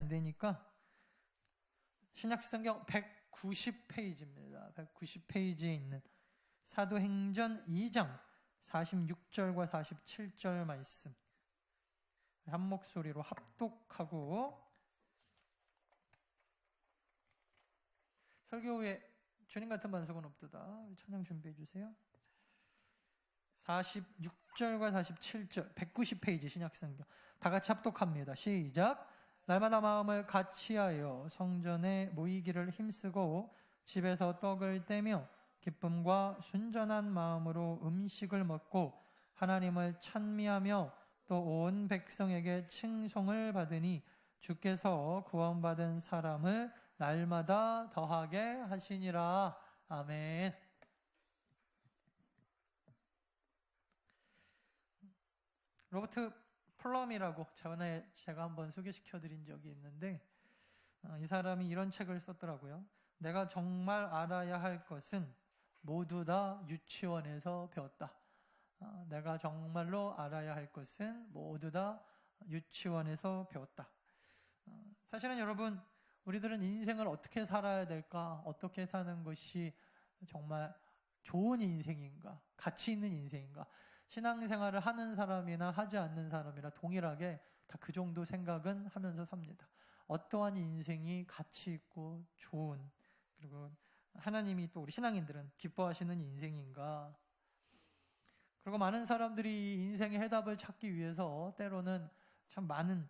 되니까 신약성경 190페이지입니다. 190페이지에 있는 사도행전 2장 46절과 47절 말씀 한 목소리로 합독하고 설교 후에 주님 같은 반석은 없도다. 찬양 준비해 주세요. 46절과 47절 190페이지 신약성경 다 같이 합독합니다. 시작. 날마다 마음을 같이하여 성전에 모이기를 힘쓰고 집에서 떡을 떼며 기쁨과 순전한 마음으로 음식을 먹고 하나님을 찬미하며 또 온 백성에게 칭송을 받으니 주께서 구원받은 사람을 날마다 더하게 하시니라. 아멘. 로버트 플럼이라고 전에 제가 한번 소개시켜드린 적이 있는데 이 사람이 이런 책을 썼더라고요. 내가 정말 알아야 할 것은 모두 다 유치원에서 배웠다. 내가 정말로 알아야 할 것은 모두 다 유치원에서 배웠다. 사실은 여러분, 우리들은 인생을 어떻게 살아야 될까? 어떻게 사는 것이 정말 좋은 인생인가? 가치 있는 인생인가? 신앙생활을 하는 사람이나 하지 않는 사람이나 동일하게 다 그 정도 생각은 하면서 삽니다. 어떠한 인생이 가치 있고 좋은, 그리고 하나님이 또 우리 신앙인들은 기뻐하시는 인생인가? 그리고 많은 사람들이 인생의 해답을 찾기 위해서 때로는 참 많은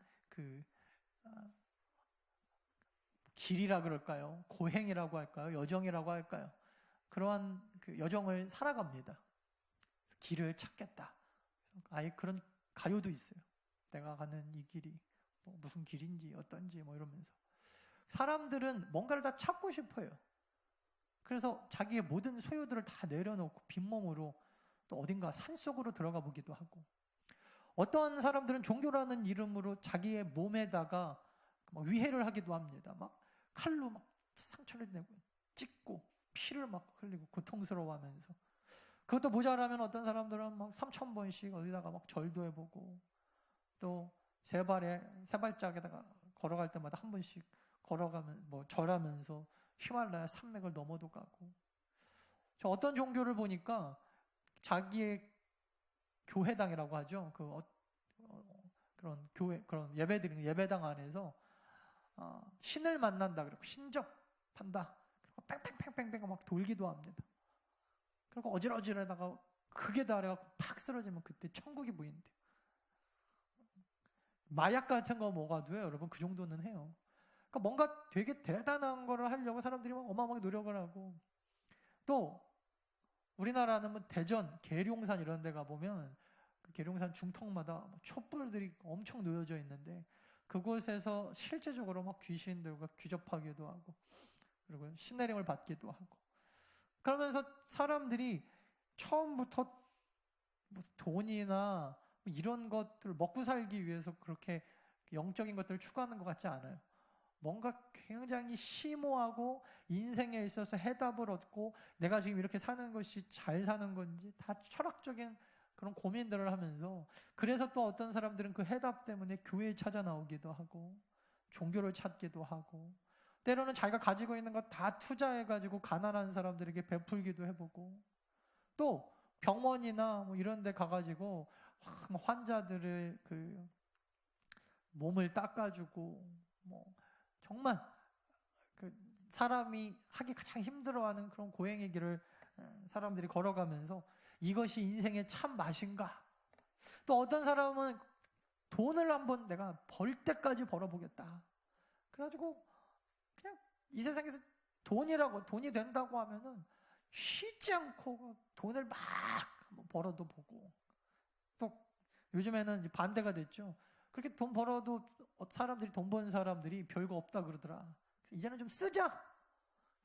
길이라 그럴까요? 고행이라고 할까요? 여정이라고 할까요? 그러한 여정을 살아갑니다. 길을 찾겠다. 아예 그런 가요도 있어요. 내가 가는 이 길이 무슨 길인지 어떤지 이러면서 사람들은 뭔가를 다 찾고 싶어요. 그래서 자기의 모든 소유들을 다 내려놓고 빈몸으로 또 어딘가 산속으로 들어가 보기도 하고, 어떠한 사람들은 종교라는 이름으로 자기의 몸에다가 위해를 하기도 합니다. 막 칼로 막 상처를 내고 찢고 피를 막 흘리고 고통스러워하면서, 그것도 모자라면 어떤 사람들은 막 3,000번씩 어디다가 막 절도 해보고, 또 세 발짝에다가 걸어갈 때마다 한 번씩 걸어가면 절하면서 히말라야 산맥을 넘어도 가고. 저 어떤 종교를 보니까 자기의 교회당이라고 하죠. 그런 교회, 그런 예배당 안에서 신을 만난다 그러고 신접한다. 그리고 뺑뺑뺑뺑뺑 막 돌기도 합니다. 그리고 어질어질하다가 극에 달해갖고 팍 쓰러지면 그때 천국이 보이는데, 마약 같은 거 먹어도요, 여러분 그 정도는 해요. 그러니까 뭔가 되게 대단한 거를 하려고 사람들이 막 어마어마하게 노력을 하고, 또 우리나라는 뭐 대전, 계룡산 이런 데 가보면 그 계룡산 중턱마다 촛불들이 엄청 놓여져 있는데, 그곳에서 실제적으로 막 귀신들과 귀접하기도 하고, 그리고 신내림을 받기도 하고, 그러면서 사람들이 처음부터 뭐 돈이나 이런 것들을 먹고 살기 위해서 그렇게 영적인 것들을 추구하는 것 같지 않아요. 뭔가 굉장히 심오하고 인생에 있어서 해답을 얻고 내가 지금 이렇게 사는 것이 잘 사는 건지 다 철학적인 그런 고민들을 하면서, 그래서 또 어떤 사람들은 그 해답 때문에 교회에 찾아 나오기도 하고 종교를 찾기도 하고, 때로는 자기가 가지고 있는 거 다 투자해가지고 가난한 사람들에게 베풀기도 해보고, 또 병원이나 뭐 이런 데 가가지고 환자들의 그 몸을 닦아주고, 뭐 정말 그 사람이 하기 가장 힘들어하는 그런 고행의 길을 사람들이 걸어가면서 이것이 인생의 참 맛인가? 또 어떤 사람은 돈을 한번 내가 벌 때까지 벌어보겠다. 그래가지고 그냥 이 세상에서 돈이 된다고 하면은 쉬지 않고 돈을 막 벌어도 보고, 또 요즘에는 이제 반대가 됐죠. 그렇게 돈 벌어도 사람들이, 돈 버는 사람들이 별거 없다 그러더라. 이제는 좀 쓰자.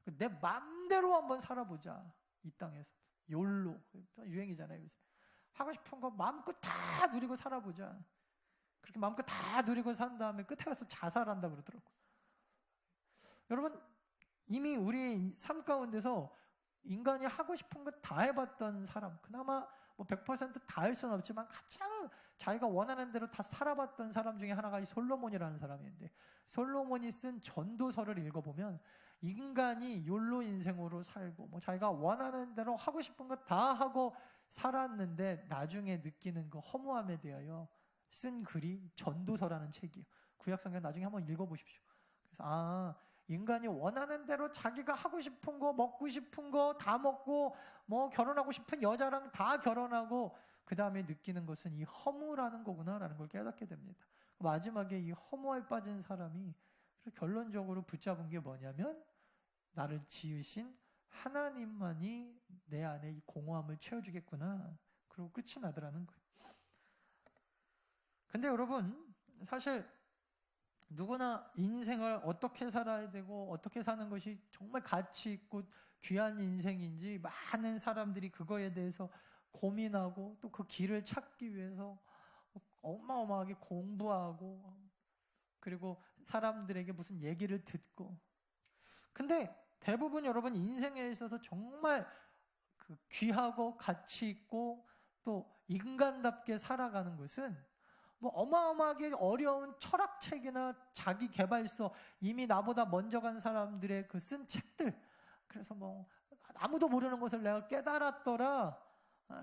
내 맘대로 한번 살아보자. 이 땅에서. 욜로. 유행이잖아요, 요새. 하고 싶은 거 마음껏 다 누리고 살아보자. 그렇게 마음껏 다 누리고 산 다음에 끝에 가서 자살한다 그러더라고. 여러분, 이미 우리 삶 가운데서 인간이 하고 싶은 거 다 해봤던 사람, 그나마 뭐 100% 다 할 수는 없지만 가장 자기가 원하는 대로 다 살아봤던 사람 중에 하나가 이 솔로몬이라는 사람인데, 솔로몬이 쓴 전도서를 읽어보면 인간이 욜로 인생으로 살고 뭐 자기가 원하는 대로 하고 싶은 거 다 하고 살았는데 나중에 느끼는 그 허무함에 대하여 쓴 글이 전도서라는 책이에요. 구약성경 나중에 한번 읽어보십시오. 그래서 인간이 원하는 대로 자기가 하고 싶은 거, 먹고 싶은 거 다 먹고 뭐 결혼하고 싶은 여자랑 다 결혼하고 그 다음에 느끼는 것은 이 허무라는 거구나라는 걸 깨닫게 됩니다. 마지막에 이 허무에 빠진 사람이 결론적으로 붙잡은 게 뭐냐면 나를 지으신 하나님만이 내 안에 이 공허함을 채워주겠구나. 그리고 끝이 나더라는 거예요. 근데 여러분, 사실 누구나 인생을 어떻게 살아야 되고 어떻게 사는 것이 정말 가치 있고 귀한 인생인지 많은 사람들이 그거에 대해서 고민하고 또 그 길을 찾기 위해서 어마어마하게 공부하고 그리고 사람들에게 무슨 얘기를 듣고, 근데 대부분 여러분 인생에 있어서 정말 그 귀하고 가치 있고 또 인간답게 살아가는 것은 뭐 어마어마하게 어려운 철학책이나 자기 개발서, 이미 나보다 먼저 간 사람들의 그 쓴 책들, 그래서 뭐 아무도 모르는 것을 내가 깨달았더라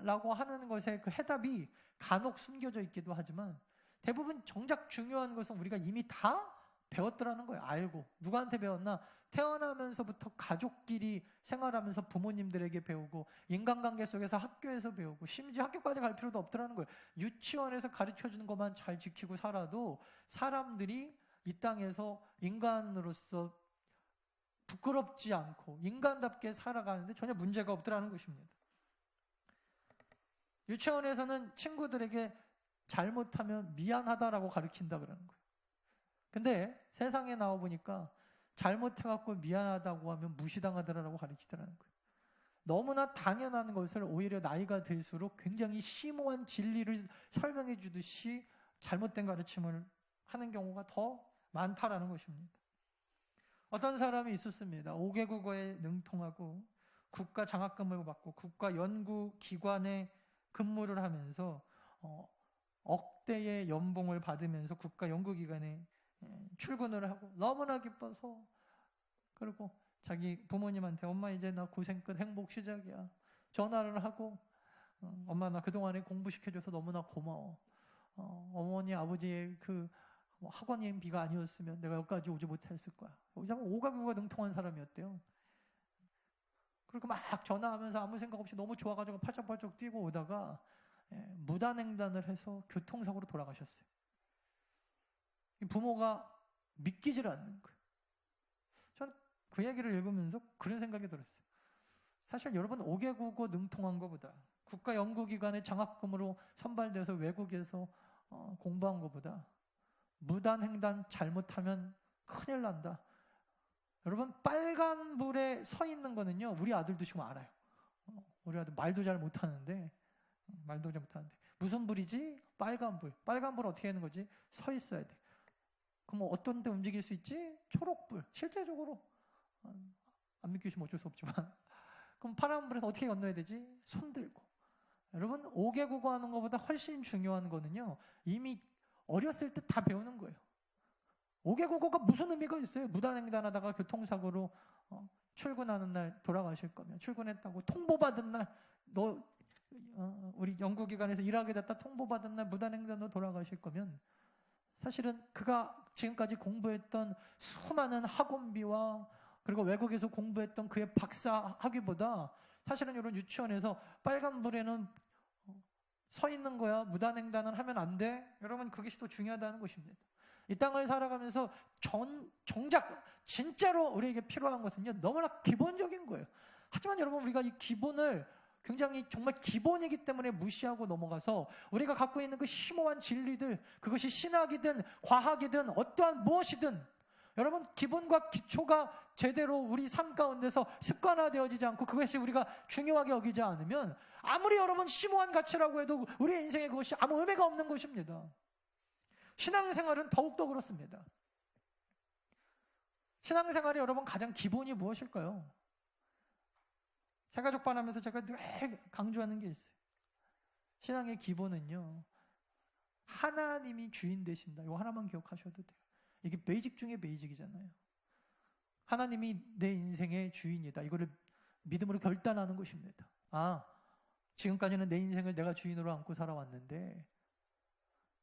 라고 하는 것에 그 해답이 간혹 숨겨져 있기도 하지만 대부분 정작 중요한 것은 우리가 이미 다 배웠더라는 거예요. 알고. 누구한테 배웠나? 태어나면서부터 가족끼리 생활하면서 부모님들에게 배우고, 인간관계 속에서 학교에서 배우고, 심지어 학교까지 갈 필요도 없더라는 거예요. 유치원에서 가르쳐주는 것만 잘 지키고 살아도 사람들이 이 땅에서 인간으로서 부끄럽지 않고 인간답게 살아가는데 전혀 문제가 없더라는 것입니다. 유치원에서는 친구들에게 잘못하면 미안하다라고 가르친다 그러는 거예요. 근데 세상에 나와보니까 잘못해갖고 미안하다고 하면 무시당하더라라고 가르치더라는 거예요. 너무나 당연한 것을 오히려 나이가 들수록 굉장히 심오한 진리를 설명해 주듯이 잘못된 가르침을 하는 경우가 더 많다라는 것입니다. 어떤 사람이 있었습니다. 5개 국어에 능통하고 국가 장학금을 받고 국가 연구기관에 근무를 하면서 억대의 연봉을 받으면서 국가 연구기관에 출근을 하고 너무나 기뻐서, 그리고 자기 부모님한테 엄마 이제 나 고생 끝, 행복 시작이야 전화를 하고 엄마 나 그동안에 공부시켜줘서 너무나 고마워. 어머니 아버지의 그 학원비가 아니었으면 내가 여기까지 오지 못했을 거야. 오가구가 능통한 사람이었대요. 그리고 막 전화하면서 아무 생각 없이 너무 좋아가지고 팔짝팔짝 뛰고 오다가 무단횡단을 해서 교통사고로 돌아가셨어요. 부모가 믿기질 않는 거예요. 저는 그 얘기를 읽으면서 그런 생각이 들었어요. 사실 여러분 5개 국어 능통한 것보다 국가연구기관의 장학금으로 선발돼서 외국에서 공부한 것보다 무단횡단 잘못하면 큰일 난다. 여러분 빨간불에 서 있는 거는요, 우리 아들도 지금 알아요. 우리 아들 말도 잘 못하는데 무슨 불이지? 빨간불. 빨간불 어떻게 하는 거지? 서 있어야 돼. 그럼 어떤 데 움직일 수 있지? 초록불. 실제적으로 안 믿기시면 어쩔 수 없지만 그럼 파란불에서 어떻게 건너야 되지? 손 들고. 여러분 5개 국어 하는 것보다 훨씬 중요한 거는요, 이미 어렸을 때 다 배우는 거예요. 5개 국어가 무슨 의미가 있어요? 무단횡단하다가 교통사고로 출근하는 날 돌아가실 거면, 출근했다고 통보받은 날 우리 연구기관에서 일하게 됐다 통보받은 날 무단횡단으로 돌아가실 거면 사실은 그가 지금까지 공부했던 수많은 학원비와 그리고 외국에서 공부했던 그의 박사 학위보다 사실은 이런 유치원에서 빨간불에는 서 있는 거야, 무단횡단은 하면 안 돼. 여러분 그것이 더 중요하다는 것입니다. 이 땅을 살아가면서 정작 진짜로 우리에게 필요한 것은요, 너무나 기본적인 거예요. 하지만 여러분 우리가 이 기본을 굉장히 정말 기본이기 때문에 무시하고 넘어가서 우리가 갖고 있는 그 심오한 진리들, 그것이 신학이든 과학이든 어떠한 무엇이든 여러분 기본과 기초가 제대로 우리 삶 가운데서 습관화되어지지 않고 그것이 우리가 중요하게 여기지 않으면 아무리 여러분 심오한 가치라고 해도 우리의 인생에 그것이 아무 의미가 없는 것입니다. 신앙생활은 더욱더 그렇습니다. 신앙생활에 여러분 가장 기본이 무엇일까요? 새가족반 하면서 제가 늘 강조하는 게 있어요. 신앙의 기본은요, 하나님이 주인 되신다. 이거 하나만 기억하셔도 돼요. 이게 베이직 중에 베이직이잖아요. 하나님이 내 인생의 주인이다. 이거를 믿음으로 결단하는 것입니다. 아, 지금까지는 내 인생을 내가 주인으로 안고 살아왔는데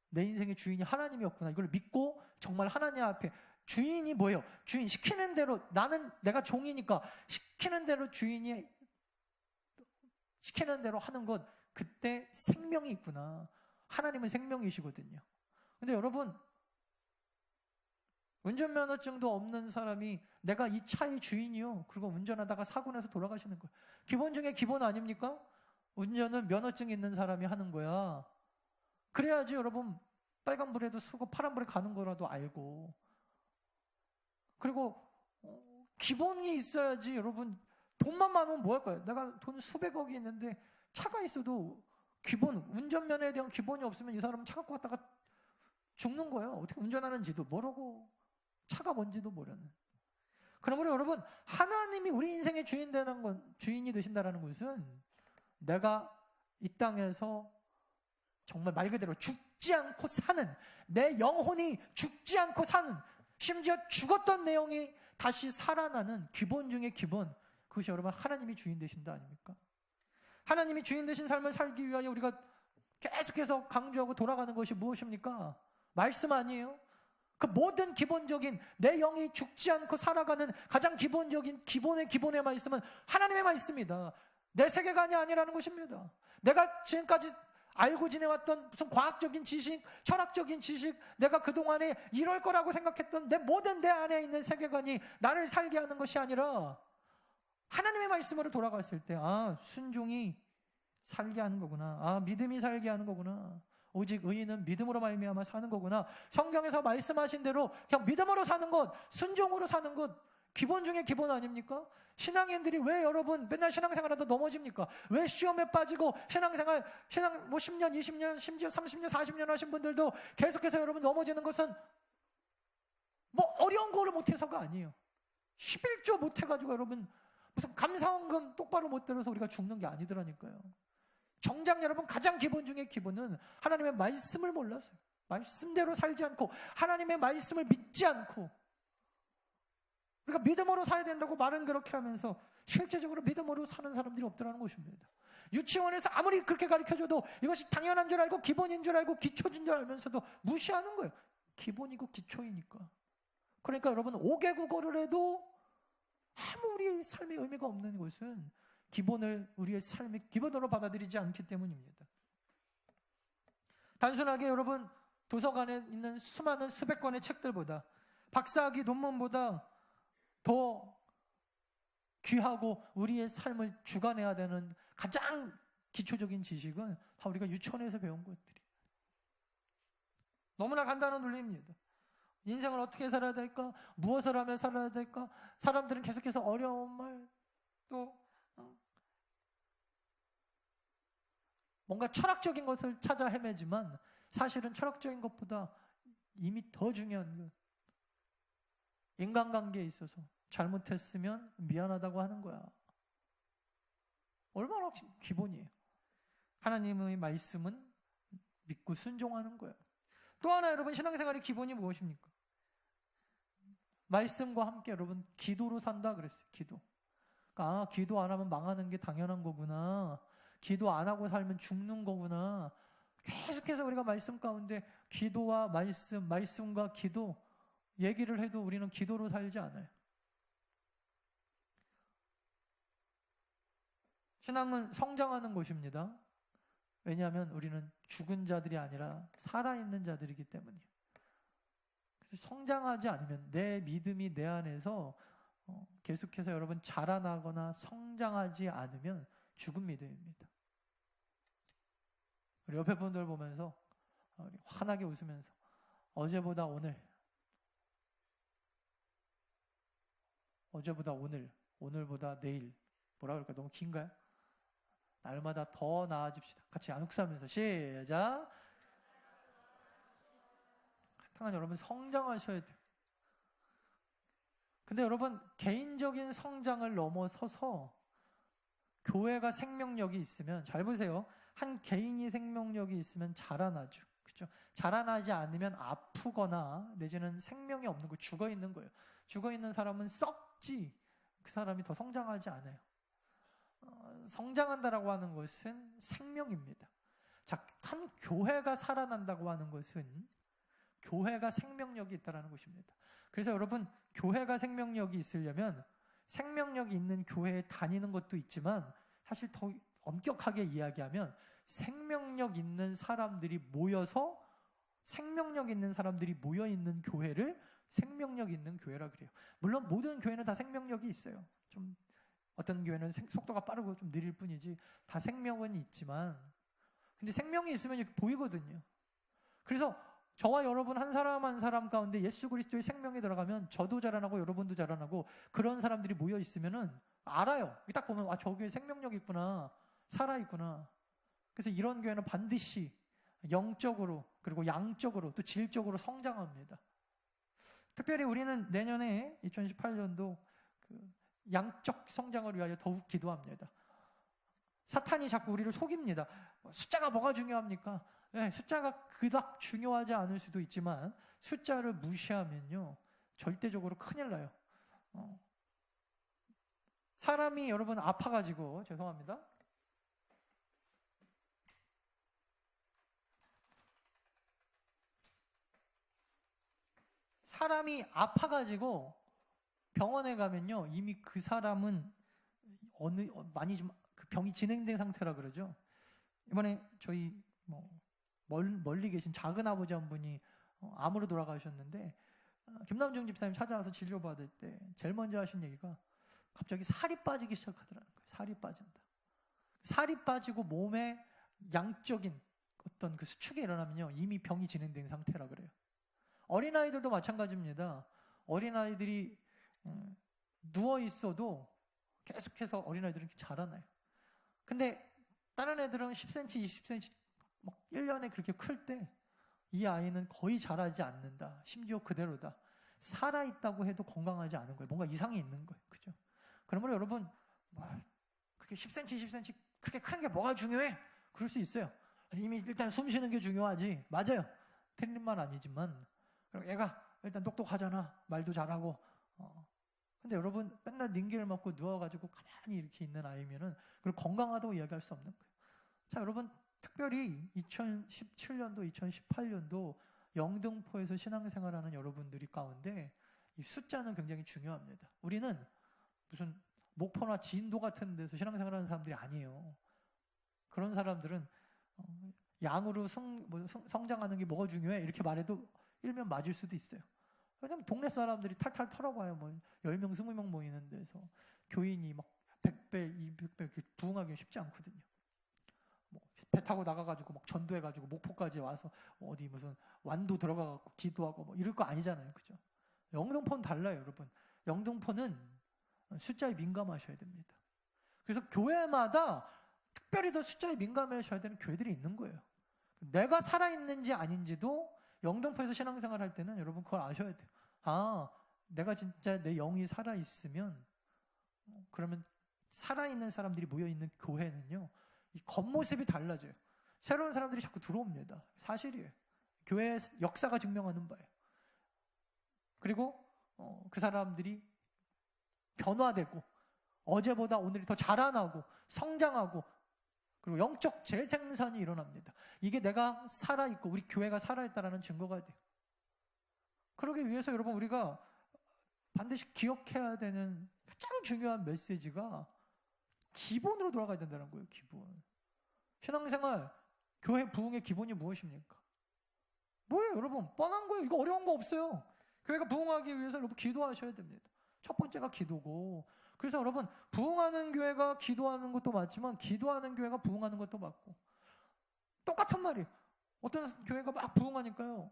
내 인생의 주인이 하나님이었구나. 이걸 믿고 정말 하나님 앞에 주인이 뭐예요? 주인 시키는 대로, 나는 내가 종이니까 시키는 대로 주인이 시키는 대로 하는 것, 그때 생명이 있구나. 하나님은 생명이시거든요. 근데 여러분, 운전면허증도 없는 사람이 내가 이 차의 주인이요, 그리고 운전하다가 사고 나서 돌아가시는 거예요. 기본 중에 기본 아닙니까? 운전은 면허증 있는 사람이 하는 거야. 그래야지 여러분 빨간불에도 서고 파란불에 가는 거라도 알고, 그리고 기본이 있어야지. 여러분 돈만 많으면 뭐 할 거예요? 내가 돈 수백억이 있는데 차가 있어도 기본, 운전면허에 대한 기본이 없으면 이 사람은 차 갖고 갔다가 죽는 거예요. 어떻게 운전하는지도 모르고 차가 뭔지도 모르는. 그러므로 여러분, 하나님이 우리 인생의 주인이 되신다는 것은 내가 이 땅에서 정말 말 그대로 죽지 않고 사는, 내 영혼이 죽지 않고 사는, 심지어 죽었던 내용이 다시 살아나는 기본 중에 기본, 그것이 여러분 하나님이 주인 되신다 아닙니까? 하나님이 주인 되신 삶을 살기 위하여 우리가 계속해서 강조하고 돌아가는 것이 무엇입니까? 말씀 아니에요? 그 모든 기본적인 내 영이 죽지 않고 살아가는 가장 기본적인 기본의 말씀은 하나님의 말씀이다. 내 세계관이 아니라는 것입니다. 내가 지금까지 알고 지내왔던 무슨 과학적인 지식, 철학적인 지식, 내가 그동안에 이럴 거라고 생각했던 내 안에 있는 세계관이 나를 살게 하는 것이 아니라 하나님의 말씀으로 돌아갔을 때, 아, 순종이 살게 하는 거구나. 아, 믿음이 살게 하는 거구나. 오직 의인은 믿음으로 말미암아 사는 거구나. 성경에서 말씀하신 대로 그냥 믿음으로 사는 것, 순종으로 사는 것, 기본 중에 기본 아닙니까? 신앙인들이 왜 여러분 맨날 신앙생활하다 넘어집니까? 왜 시험에 빠지고 신앙생활 뭐 10년, 20년, 심지어 30년, 40년 하신 분들도 계속해서 여러분 넘어지는 것은 뭐 어려운 거를 못해서가 아니에요. 11조 못해가지고 여러분 무슨 감사원금 똑바로 못 들어서 우리가 죽는 게 아니더라니까요. 정작 여러분 가장 기본 중에 기본은 하나님의 말씀을 몰라서요. 말씀대로 살지 않고 하나님의 말씀을 믿지 않고, 우리가 믿음으로 살아야 된다고 말은 그렇게 하면서 실제적으로 믿음으로 사는 사람들이 없더라는 것입니다. 유치원에서 아무리 그렇게 가르쳐줘도 이것이 당연한 줄 알고 기본인 줄 알고 기초인 줄 알면서도 무시하는 거예요. 기본이고 기초이니까. 그러니까 여러분 5개 국어를 해도 아무 우리의 삶에 의미가 없는 것은 기본을 우리의 삶의 기본으로 받아들이지 않기 때문입니다. 단순하게 여러분 도서관에 있는 수많은 수백 권의 책들보다, 박사학위 논문보다 더 귀하고 우리의 삶을 주관해야 되는 가장 기초적인 지식은 다 우리가 유치원에서 배운 것들이에요. 너무나 간단한 논리입니다. 인생을 어떻게 살아야 될까? 무엇을 하며 살아야 될까? 사람들은 계속해서 어려운 말, 또 뭔가 철학적인 것을 찾아 헤매지만 사실은 철학적인 것보다 이미 더 중요한 것, 인간관계에 있어서 잘못했으면 미안하다고 하는 거야. 얼마나 기본이에요. 하나님의 말씀은 믿고 순종하는 거예요. 또 하나 여러분 신앙생활의 기본이 무엇입니까? 말씀과 함께 여러분 기도로 산다 그랬어요. 기도. 그러니까, 아, 기도 안 하면 망하는 게 당연한 거구나. 기도 안 하고 살면 죽는 거구나. 계속해서 우리가 말씀 가운데 기도와 말씀과 기도 얘기를 해도 우리는 기도로 살지 않아요. 신앙은 성장하는 것입니다. 왜냐하면 우리는 죽은 자들이 아니라 살아있는 자들이기 때문이에요. 그래서 성장하지 않으면, 내 믿음이 내 안에서 계속해서 여러분 자라나거나 성장하지 않으면 죽은 믿음입니다. 우리 옆에 분들 보면서 우리 환하게 웃으면서 어제보다 오늘, 오늘보다 내일, 뭐라 그럴까? 너무 긴가요? 날마다 더 나아집시다. 같이 안욱사하면서 시작. 하여간 여러분 성장하셔야 돼요. 근데 여러분 개인적인 성장을 넘어서서 교회가 생명력이 있으면, 잘 보세요. 한 개인이 생명력이 있으면 자라나죠. 그렇죠? 그죠? 자라나지 않으면 아프거나 내지는 생명이 없는 거, 죽어 있는 거예요. 죽어 있는 사람은 썩지 그 사람이 더 성장하지 않아요. 성장한다라고 하는 것은 생명입니다. 자, 한 교회가 살아난다고 하는 것은 교회가 생명력이 있다는 것입니다. 그래서 여러분, 교회가 생명력이 있으려면 생명력이 있는 교회에 다니는 것도 있지만 사실 더 엄격하게 이야기하면 생명력 있는 사람들이 모여서 생명력 있는 사람들이 모여있는 교회를 생명력 있는 교회라 그래요. 물론 모든 교회는 다 생명력이 있어요. 좀 어떤 교회는 속도가 빠르고 좀 느릴 뿐이지 다 생명은 있지만 근데 생명이 있으면 이렇게 보이거든요. 그래서 저와 여러분 한 사람 한 사람 가운데 예수 그리스도의 생명이 들어가면 저도 자라나고 여러분도 자라나고 그런 사람들이 모여 있으면은 알아요. 딱 보면 아, 저 교회 생명력 있구나. 살아 있구나. 그래서 이런 교회는 반드시 영적으로 그리고 양적으로 또 질적으로 성장합니다. 특별히 우리는 내년에 2018년도 그 양적 성장을 위하여 더욱 기도합니다. 사탄이 자꾸 우리를 속입니다. 숫자가 뭐가 중요합니까? 네, 숫자가 그닥 중요하지 않을 수도 있지만 숫자를 무시하면요 절대적으로 큰일 나요. 사람이 여러분 아파가지고 죄송합니다. 사람이 아파가지고 병원에 가면요 이미 그 사람은 많이 좀 그 병이 진행된 상태라 그러죠. 이번에 저희 멀리 계신 작은 아버지 한 분이 암으로 돌아가셨는데 김남중 집사님 찾아와서 진료받을 때 제일 먼저 하신 얘기가 갑자기 살이 빠지기 시작하더라는 거예요. 살이 빠진다. 살이 빠지고 몸에 양적인 어떤 그 수축이 일어나면요 이미 병이 진행된 상태라 그래요. 어린아이들도 마찬가지입니다. 어린아이들이 누워 있어도 계속해서 어린아이들은 자라나요. 근데 다른 애들은 10cm, 20cm 1년에 그렇게 클 때 이 아이는 거의 자라지 않는다. 심지어 그대로다. 살아있다고 해도 건강하지 않은 거예요. 뭔가 이상이 있는 거예요. 그죠? 그러므로 여러분, 그렇게 10cm, 10cm 그렇게 큰 게 뭐가 중요해? 그럴 수 있어요. 이미 일단 숨 쉬는 게 중요하지. 맞아요. 틀린 말 아니지만. 그리고 얘가 일단 똑똑하잖아. 말도 잘하고. 근데 여러분, 맨날 링겔 맞고 누워가지고 가만히 이렇게 있는 아이면은 그걸 건강하다고 이야기할 수 없는 거예요. 자, 여러분, 특별히 2017년도, 2018년도 영등포에서 신앙생활하는 여러분들이 가운데 이 숫자는 굉장히 중요합니다. 우리는 무슨 목포나 진도 같은 데서 신앙생활하는 사람들이 아니에요. 그런 사람들은 양으로 성장하는 게 뭐가 중요해? 이렇게 말해도 일면 맞을 수도 있어요. 왜냐면 동네 사람들이 탈탈 털어봐요. 10명, 20명 모이는 데서 교인이 막 100배, 200배 이렇게 부흥하기 쉽지 않거든요. 배 타고 나가가지고 막 전도해가지고 목포까지 와서 어디 무슨 완도 들어가갖고 기도하고 이럴 거 아니잖아요. 그죠? 영등포는 달라요, 여러분. 영등포는 숫자에 민감하셔야 됩니다. 그래서 교회마다 특별히 더 숫자에 민감하셔야 되는 교회들이 있는 거예요. 내가 살아있는지 아닌지도 영등포에서 신앙생활 할 때는 여러분 그걸 아셔야 돼요. 아, 내가 진짜 내 영이 살아있으면 그러면 살아있는 사람들이 모여있는 교회는요 이 겉모습이 달라져요. 새로운 사람들이 자꾸 들어옵니다. 사실이에요. 교회의 역사가 증명하는 바예요. 그리고 그 사람들이 변화되고 어제보다 오늘이 더 자라나고 성장하고 그리고 영적 재생산이 일어납니다. 이게 내가 살아있고 우리 교회가 살아있다는 증거가 돼요. 그러기 위해서 여러분 우리가 반드시 기억해야 되는 가장 중요한 메시지가 기본으로 돌아가야 된다는 거예요. 기본. 신앙생활, 교회 부흥의 기본이 무엇입니까? 뭐예요 여러분? 뻔한 거예요. 이거 어려운 거 없어요. 교회가 부흥하기 위해서 여러분 기도하셔야 됩니다. 첫 번째가 기도고 그래서 여러분 부흥하는 교회가 기도하는 것도 맞지만 기도하는 교회가 부흥하는 것도 맞고 똑같은 말이에요. 어떤 교회가 막 부흥하니까요.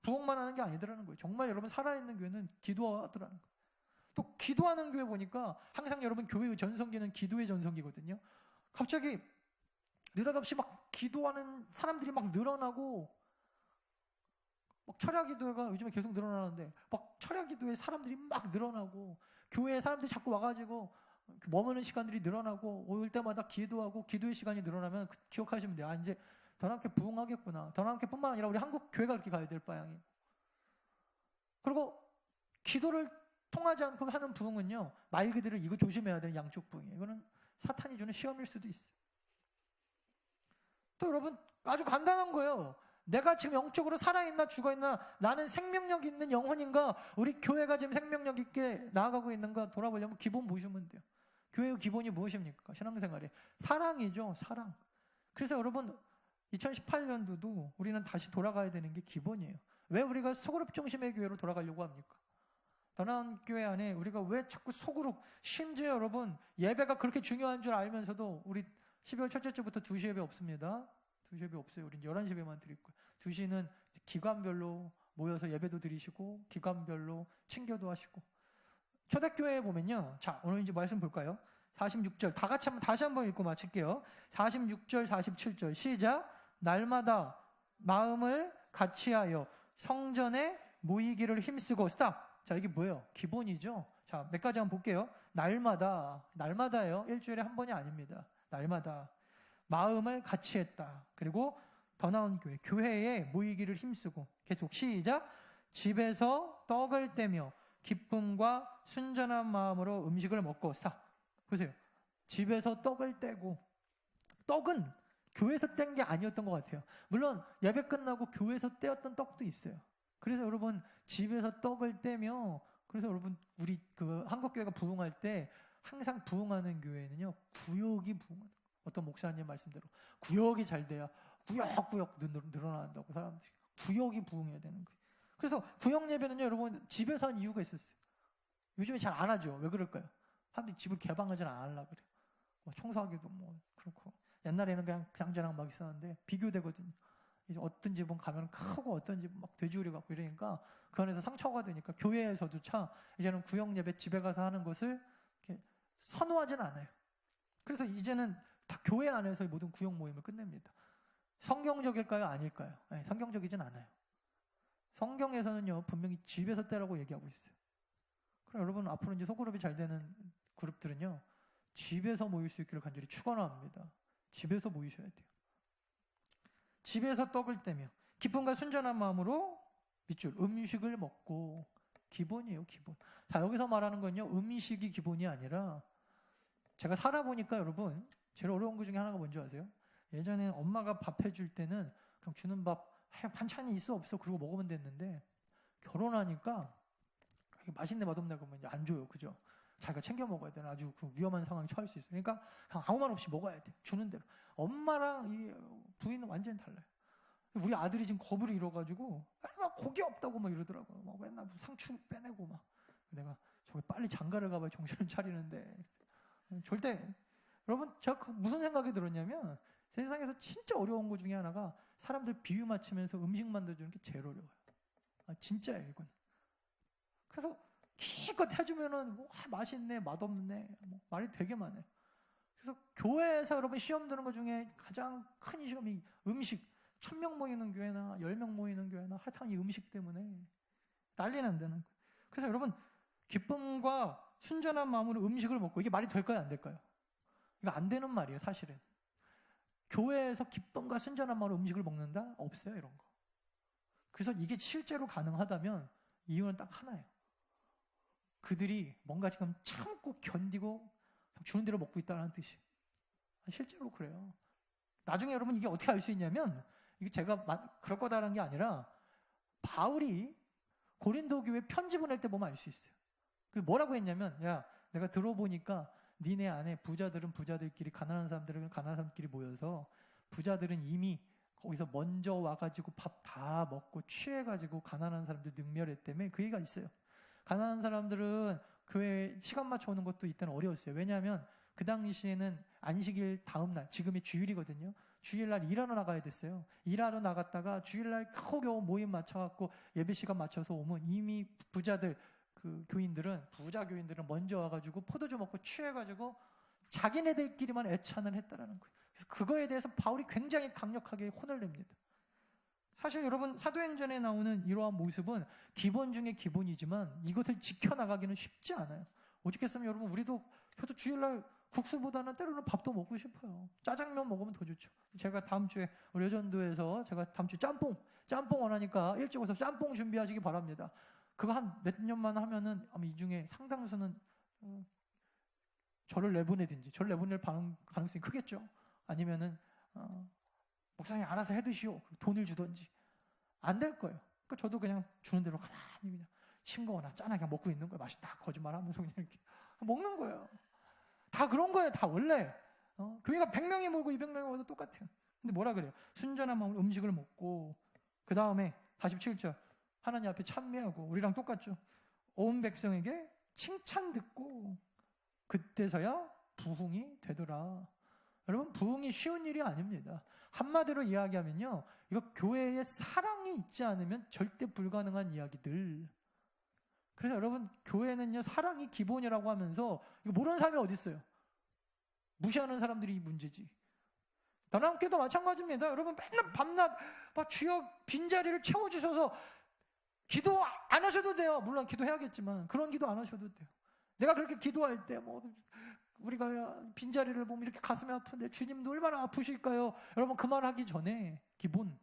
부흥만 하는 게 아니더라는 거예요. 정말 여러분 살아있는 교회는 기도하더라는 거예요. 또 기도하는 교회 보니까 항상 여러분 교회의 전성기는 기도의 전성기거든요. 갑자기 느닷없이 막 기도하는 사람들이 막 늘어나고 막 철야기도회가 요즘에 계속 늘어나는데 막 철야기도회 사람들이 막 늘어나고 교회에 사람들이 자꾸 와가지고 머무는 시간들이 늘어나고 올 때마다 기도하고 기도의 시간이 늘어나면 기억하시면 돼요. 아, 이제 더 남게 부흥하겠구나. 더 남게뿐만 아니라 우리 한국 교회가 그렇게 가야 될 바양이. 그리고 기도를 통하지 않고 하는 부흥은요, 말 그대로 이거 조심해야 되는 양쪽 부흥이에요. 이거는 사탄이 주는 시험일 수도 있어요. 또 여러분, 아주 간단한 거예요. 내가 지금 영적으로 살아있나 죽어있나, 나는 생명력 있는 영혼인가, 우리 교회가 지금 생명력 있게 나아가고 있는가 돌아보려면 기본 보시면 돼요. 교회의 기본이 무엇입니까? 신앙생활에 사랑이죠. 사랑. 그래서 여러분 2018년도도 우리는 다시 돌아가야 되는 게 기본이에요. 왜 우리가 소그룹 중심의 교회로 돌아가려고 합니까? 더 나은 교회 안에 우리가 왜 자꾸 소그룹, 심지어 여러분 예배가 그렇게 중요한 줄 알면서도 우리 12월 첫째 주부터 2시 예배 없습니다. 2시 예배 없어요. 우린 11시 예배만 드릴 거예요. 2시는 기관별로 모여서 예배도 드리시고 기관별로 친교도 하시고. 초대교회에 보면요. 자, 오늘 이제 말씀 볼까요? 46절 다 같이 다시 한번 읽고 마칠게요. 46절 47절 시작. 날마다 마음을 같이하여 성전에 모이기를 힘쓰고. 스탑. 자, 이게 뭐예요? 기본이죠. 자, 몇 가지 한번 볼게요. 날마다예요. 일주일에 한 번이 아닙니다. 날마다 마음을 같이 했다. 그리고 더 나은 교회에 모이기를 힘쓰고. 계속 시작. 집에서 떡을 떼며 기쁨과 순전한 마음으로 음식을 먹고. 스탑. 보세요. 집에서 떡을 떼고. 떡은 교회에서 뗀 게 아니었던 것 같아요. 물론 예배 끝나고 교회에서 떼었던 떡도 있어요. 그래서 여러분 집에서 떡을 떼며, 그래서 여러분 우리 그 한국교회가 부흥할 때 항상 부흥하는 교회는요, 구역이 부흥하는 거예요. 어떤 목사님 말씀대로 구역이 잘 돼야 구역구역 늘어난다고 사람들이. 구역이 부흥해야 되는 거예요. 그래서 구역 예배는요, 여러분 집에서 한 이유가 있었어요. 요즘에 잘 안 하죠. 왜 그럴까요? 사람들이 집을 개방하지 않으려고 그래요. 청소하기도 그렇고. 옛날에는 그냥 저랑 막 있었는데 비교되거든요. 이제 어떤 집은 가면 크고 어떤 집은 막 돼지우리 같고 이러니까 그 안에서 상처가 되니까 교회에서조차 이제는 구역 예배 집에 가서 하는 것을 이렇게 선호하진 않아요. 그래서 이제는 다 교회 안에서의 모든 구역 모임을 끝냅니다. 성경적일까요? 아닐까요? 네, 성경적이진 않아요. 성경에서는요, 분명히 집에서 떼라고 얘기하고 있어요. 그럼 여러분, 앞으로 이제 소그룹이 잘 되는 그룹들은요, 집에서 모일 수 있기를 간절히 축원합니다. 집에서 모이셔야 돼요. 집에서 떡을 떼며 기쁨과 순전한 마음으로 밑줄 음식을 먹고. 기본이에요, 기본. 자, 여기서 말하는 건요, 음식이 기본이 아니라, 제가 살아보니까 여러분 제일 어려운 것 중에 하나가 뭔지 아세요? 예전에 엄마가 밥 해줄 때는 그냥 주는 밥 반찬이 있어 없어 그러고 먹으면 됐는데, 결혼하니까 맛있네 맛없네 그러면 안 줘요. 그죠? 자기가 챙겨 먹어야 되는 아주 그 위험한 상황에 처할 수 있어요. 그러니까 그냥 아무 말 없이 먹어야 돼. 주는 대로. 엄마랑 이 부인은 완전히 달라요. 우리 아들이 지금 겁을 잃어가지고 막 고기 없다고 막 이러더라고요. 막 맨날 상추 빼내고 막. 내가 저기 빨리 장가를 가봐야 정신을 차리는데. 절대. 여러분 제가 무슨 생각이 들었냐면, 세상에서 진짜 어려운 것 중에 하나가 사람들 비유 맞추면서 음식 만들어주는 게 제일 어려워요. 진짜예요, 이건. 그래서 기껏 해주면은 맛있네, 맛없네, 말이 되게 많아요. 그래서 교회에서 여러분 시험 드는 것 중에 가장 큰 시험이 음식. 1000명 모이는 교회나 10명 모이는 교회나 하여튼 이 음식 때문에 난리 난다는 거예요. 그래서 여러분 기쁨과 순전한 마음으로 음식을 먹고. 이게 말이 될까요, 안 될까요? 이거 안 되는 말이에요, 사실은. 교회에서 기쁨과 순전한 마음으로 음식을 먹는다? 없어요, 이런 거. 그래서 이게 실제로 가능하다면 이유는 딱 하나예요. 그들이 뭔가 지금 참고 견디고 주는 대로 먹고 있다는 뜻이. 실제로 그래요. 나중에 여러분 이게 어떻게 알 수 있냐면, 이게 제가 그럴 거다라는 게 아니라 바울이 고린도 교회 편지 보낼 때 보면 알 수 있어요. 그 뭐라고 했냐면, 야, 내가 들어보니까 니네 안에 부자들은 부자들끼리, 가난한 사람들은 가난한 사람끼리 모여서 부자들은 이미 거기서 먼저 와가지고 밥 다 먹고 취해가지고 가난한 사람들 능멸했다며. 그 얘기가 있어요. 가난한 사람들은 교회 시간 맞춰 오는 것도 이때는 어려웠어요. 왜냐하면 그 당시에는 안식일 다음날, 지금이 주일이거든요. 주일날 일하러 나가야 됐어요. 일하러 나갔다가 주일날 겨우겨우 모임 맞춰갖고 예배 시간 맞춰서 오면 이미 부자들, 그 교인들은, 부자 교인들은 먼저 와가지고 포도주 먹고 취해가지고 자기네들끼리만 애찬을 했다라는 거예요. 그래서 그거에 대해서 바울이 굉장히 강력하게 혼을 냅니다. 사실 여러분 사도행전에 나오는 이러한 모습은 기본 중에 기본이지만 이것을 지켜나가기는 쉽지 않아요. 오죽했으면 여러분 우리도 주일날 국수보다는 때로는 밥도 먹고 싶어요. 짜장면 먹으면 더 좋죠. 제가 다음 주에 우리 여전도에서 제가 다음 주에 짬뽕 원하니까 일찍 와서 짬뽕 준비하시기 바랍니다. 그거 한 몇 년만 하면은 아마 이 중에 상당수는 저를 내보낼 가능성이 크겠죠. 아니면은 목사님 알아서 해드시오. 돈을 주던지 안 될 거예요. 그러니까 저도 그냥 주는 대로 가만히 그냥 싱거워나 짠하게 먹고 있는 거예요. 맛있다 거짓말하면서 그냥 이렇게 먹는 거예요. 다 그런 거예요. 다 원래 교회가 100명이 모이고 200명이 모여도 똑같아요. 근데 뭐라 그래요? 순전한 마음으로 음식을 먹고 그 다음에 47절 하나님 앞에 찬미하고 우리랑 똑같죠. 온 백성에게 칭찬 듣고 그때서야 부흥이 되더라. 여러분 부흥이 쉬운 일이 아닙니다. 한마디로 이야기하면요, 이거 교회에 사랑이 있지 않으면 절대 불가능한 이야기들. 그래서 여러분 교회는요 사랑이 기본이라고 하면서 이거 모르는 사람이 어디 있어요? 무시하는 사람들이 문제지. 다나온교도 마찬가지입니다. 여러분 맨날 밤낮 막 주여 빈자리를 채워주셔서 기도 안 하셔도 돼요. 물론 기도해야겠지만 그런 기도 안 하셔도 돼요. 내가 그렇게 기도할 때 뭐 우리가 빈자리를 보면 이렇게 가슴이 아픈데 주님도 얼마나 아프실까요? 여러분 그 말 하기 전에 기본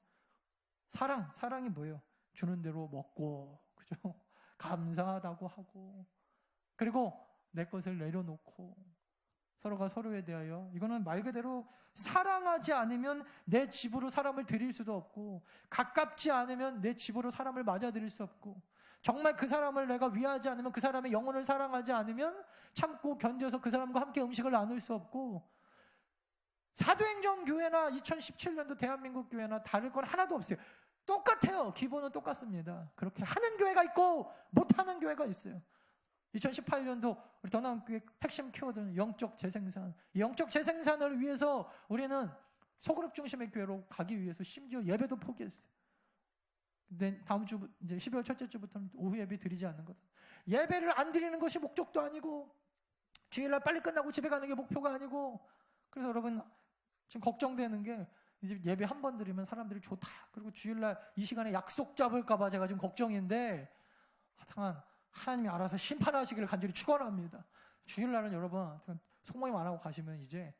사랑이 뭐예요? 주는 대로 먹고 그죠? 감사하다고 하고 그리고 내 것을 내려놓고 서로가 서로에 대하여 이거는 말 그대로 사랑하지 않으면 내 집으로 사람을 들일 수도 없고 가깝지 않으면 내 집으로 사람을 맞아들일 수 없고 정말 그 사람을 내가 위하지 않으면 그 사람의 영혼을 사랑하지 않으면 참고 견뎌서 그 사람과 함께 음식을 나눌 수 없고 사도행전 교회나 2017년도 대한민국 교회나 다를 건 하나도 없어요. 똑같아요. 기본은 똑같습니다. 그렇게 하는 교회가 있고 못하는 교회가 있어요. 2018년도 우리 더나온교회 핵심 키워드는 영적 재생산. 이 영적 재생산을 위해서 우리는 소그룹 중심의 교회로 가기 위해서 심지어 예배도 포기했어요. 근데 다음 주 이제 12월 첫째 주부터는 오후 예배 드리지 않는 거다. 예배를 안 드리는 것이 목적도 아니고 주일날 빨리 끝나고 집에 가는 게 목표가 아니고 그래서 여러분 지금 걱정되는 게 이제 예배 한 번 드리면 사람들이 좋다. 그리고 주일날 이 시간에 약속 잡을까 봐 제가 지금 걱정인데 하여튼 하나님이 알아서 심판하시기를 간절히 축원합니다. 주일날은 여러분 속모임 안 하고 가시면 이제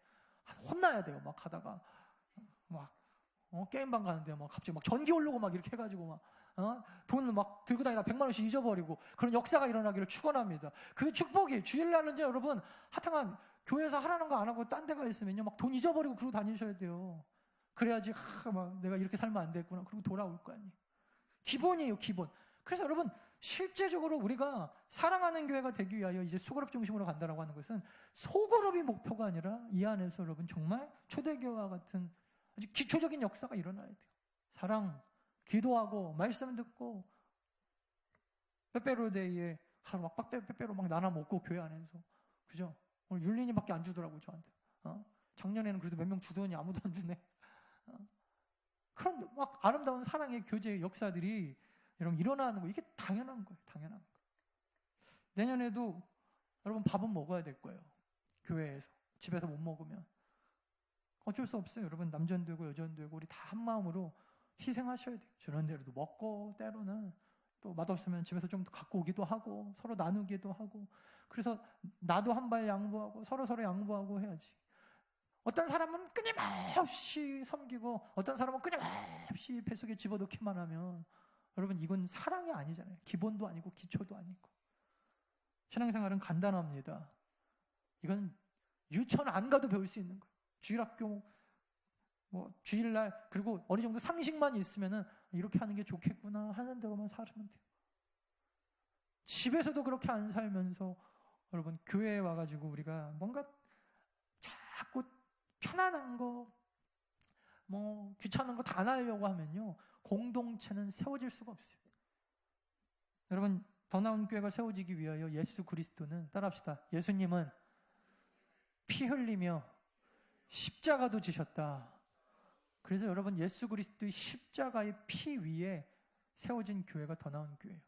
혼나야 돼요. 막 하다가 막 게임방 가는데 막 갑자기 막 전기 오르고 막 이렇게 해가지고 막 돈을 막 들고 다니다 100만 원씩 잊어버리고 그런 역사가 일어나기를 축원합니다. 그 축복이 주일날은요 여러분 하여튼 교회에서 하라는 거 안 하고 딴 데가 있으면요 막 돈 잊어버리고 그러고 다니셔야 돼요. 그래야지 막 내가 이렇게 살면 안 되겠구나. 그리고 돌아올 거 아니에요. 기본이에요, 기본. 그래서 여러분 실제적으로 우리가 사랑하는 교회가 되기 위하여 이제 소그룹 중심으로 간다라고 하는 것은 소그룹이 목표가 아니라 이 안에서 여러분 정말 초대교회와 같은 아주 기초적인 역사가 일어나야 돼요. 사랑, 기도하고 말씀 듣고 빼빼로데이에 막 빼빼로 막 나눠 먹고 교회 안에서 그죠? 오늘 율린이밖에 안 주더라고 저한테. 작년에는 그래도 몇 명 주더니 아무도 안 주네. 그런 막 아름다운 사랑의 교제의 역사들이 여러분 일어나는 거 이게 당연한 거예요. 당연한 거. 내년에도 여러분 밥은 먹어야 될 거예요. 교회에서 집에서 못 먹으면 어쩔 수 없어요. 여러분 남전되고 여전되고 우리 다 한 마음으로 희생하셔야 돼요. 주는 대로도 먹고 때로는 또 맛없으면 집에서 좀 더 갖고 오기도 하고 서로 나누기도 하고 그래서 나도 한 발 양보하고 서로 양보하고 해야지. 어떤 사람은 끊임없이 섬기고 어떤 사람은 끊임없이 뱃속에 집어넣기만 하면 여러분 이건 사랑이 아니잖아요. 기본도 아니고 기초도 아니고. 신앙생활은 간단합니다. 이건 유치원 안 가도 배울 수 있는 거예요. 주일학교 뭐 주일날 그리고 어느 정도 상식만 있으면은 이렇게 하는 게 좋겠구나 하는 대로만 살면 돼요. 집에서도 그렇게 안 살면서 여러분 교회에 와가지고 우리가 뭔가 자꾸 편안한 거, 뭐 귀찮은 거 다 하려고 하면요 공동체는 세워질 수가 없어요. 여러분 더 나은 교회가 세워지기 위하여 예수 그리스도는 따라합시다. 예수님은 피 흘리며 십자가도 지셨다. 그래서 여러분 예수 그리스도의 십자가의 피 위에 세워진 교회가 더 나은 교회예요.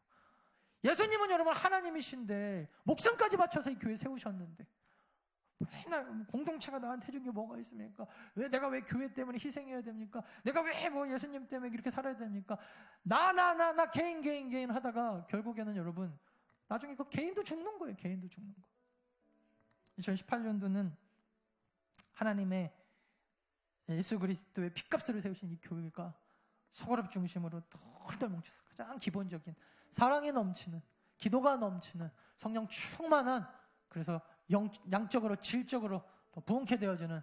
예수님은 여러분 하나님이신데 목숨까지 바쳐서 이 교회 세우셨는데 맨날 공동체가 나한테 해준 게 뭐가 있습니까? 내가 왜 교회 때문에 희생해야 됩니까? 내가 왜 뭐 예수님 때문에 이렇게 살아야 됩니까? 나 개인 하다가 결국에는 여러분 나중에 그 개인도 죽는 거예요. 개인도 죽는 거. 2018년도는 하나님의 예수 그리스도의 핏값으로 세우신 이 교회가 소그룹 중심으로 똘똘 뭉쳐서 가장 기본적인 사랑이 넘치는, 기도가 넘치는, 성령 충만한, 그래서 양적으로 질적으로 더 부흥케 되어지는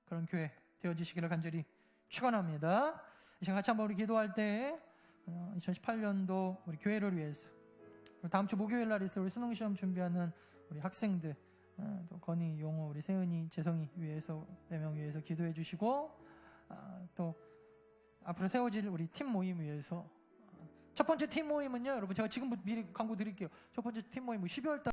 그런 교회 되어지시기를 간절히 축원합니다. 이 시간 같이 한번 우리 기도할 때 2018년도 우리 교회를 위해서, 다음 주 목요일 날 있을 우리 수능 시험 준비하는 우리 학생들, 또 건희, 용호, 우리 세은이, 재성이 위해서 4명 위해서 기도해 주시고, 또 앞으로 세워질 우리 팀 모임 위해서, 첫 번째 팀 모임은요, 여러분 제가 지금 미리 광고 드릴게요. 첫 번째 팀 모임은 12월 달